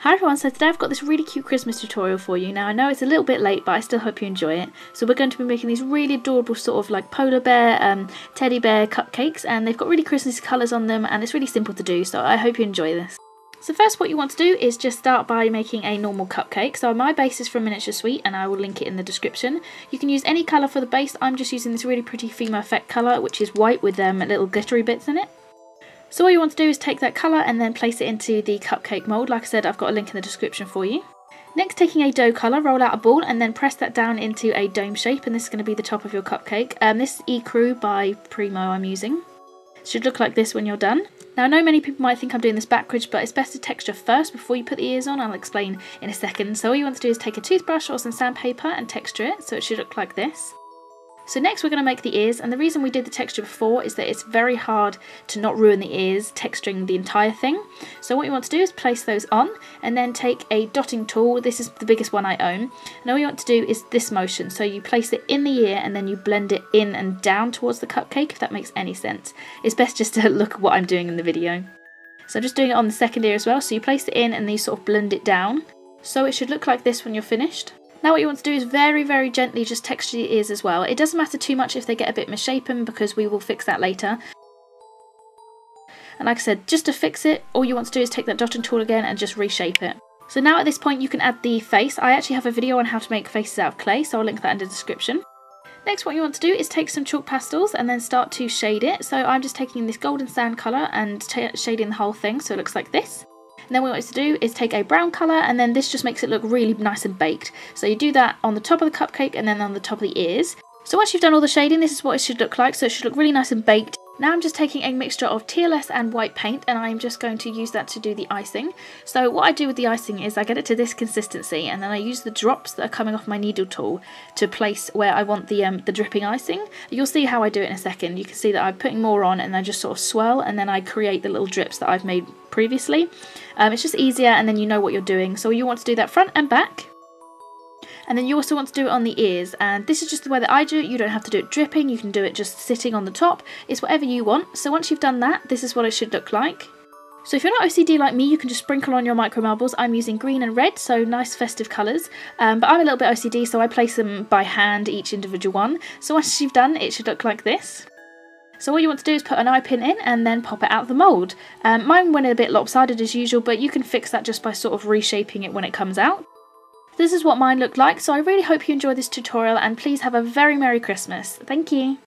Hi everyone, so today I've got this really cute Christmas tutorial for you. Now I know it's a little bit late, but I still hope you enjoy it. So we're going to be making these really adorable sort of like polar bear, teddy bear cupcakes, and they've got really Christmassy colours on them, and it's really simple to do, so I hope you enjoy this. So first what you want to do is just start by making a normal cupcake. So my base is from Miniature Sweet and I will link it in the description. You can use any colour for the base. I'm just using this really pretty Fimo Effect colour, which is white with little glittery bits in it. So all you want to do is take that colour and then place it into the cupcake mould. Like I said, I've got a link in the description for you. Next, taking a dough colour, roll out a ball and then press that down into a dome shape, and this is going to be the top of your cupcake. This is Ecru by Primo I'm using. It should look like this when you're done. Now I know many people might think I'm doing this backwards, but it's best to texture first before you put the ears on. I'll explain in a second. So all you want to do is take a toothbrush or some sandpaper and texture it, so it should look like this. So next we're going to make the ears, and the reason we did the texture before is that it's very hard to not ruin the ears texturing the entire thing. So what you want to do is place those on and then take a dotting tool. This is the biggest one I own, and all you want to do is this motion. So you place it in the ear and then you blend it in and down towards the cupcake, if that makes any sense. It's best just to look at what I'm doing in the video. So I'm just doing it on the second ear as well. So you place it in and then you sort of blend it down. So it should look like this when you're finished. Now what you want to do is very, very gently just texture your ears as well. It doesn't matter too much if they get a bit misshapen, because we will fix that later. And like I said, just to fix it, all you want to do is take that dotting tool again and just reshape it. So now at this point you can add the face. I actually have a video on how to make faces out of clay, so I'll link that in the description. Next, what you want to do is take some chalk pastels and then start to shade it. So I'm just taking this golden sand colour and shading the whole thing so it looks like this. And then what we want to do is take a brown colour, and then this just makes it look really nice and baked. So you do that on the top of the cupcake and then on the top of the ears. So once you've done all the shading, this is what it should look like. So it should look really nice and baked. Now I'm just taking a mixture of TLS and white paint, and I'm just going to use that to do the icing. So what I do with the icing is I get it to this consistency, and then I use the drops that are coming off my needle tool to place where I want the dripping icing. You'll see how I do it in a second. You can see that I'm putting more on and I just sort of swirl, and then I create the little drips that I've made previously. It's just easier, and then you know what you're doing. So you want to do that front and back. And then you also want to do it on the ears, and this is just the way that I do it. You don't have to do it dripping, you can do it just sitting on the top. It's whatever you want. So once you've done that, this is what it should look like. So if you're not OCD like me, you can just sprinkle on your micro marbles. I'm using green and red, so nice festive colours. But I'm a little bit OCD, so I place them by hand, each individual one. So once you've done, it should look like this. So all you want to do is put an eye pin in and then pop it out of the mould. Mine went a bit lopsided as usual, but you can fix that just by sort of reshaping it when it comes out. This is what mine looked like, so I really hope you enjoyed this tutorial, and please have a very Merry Christmas. Thank you!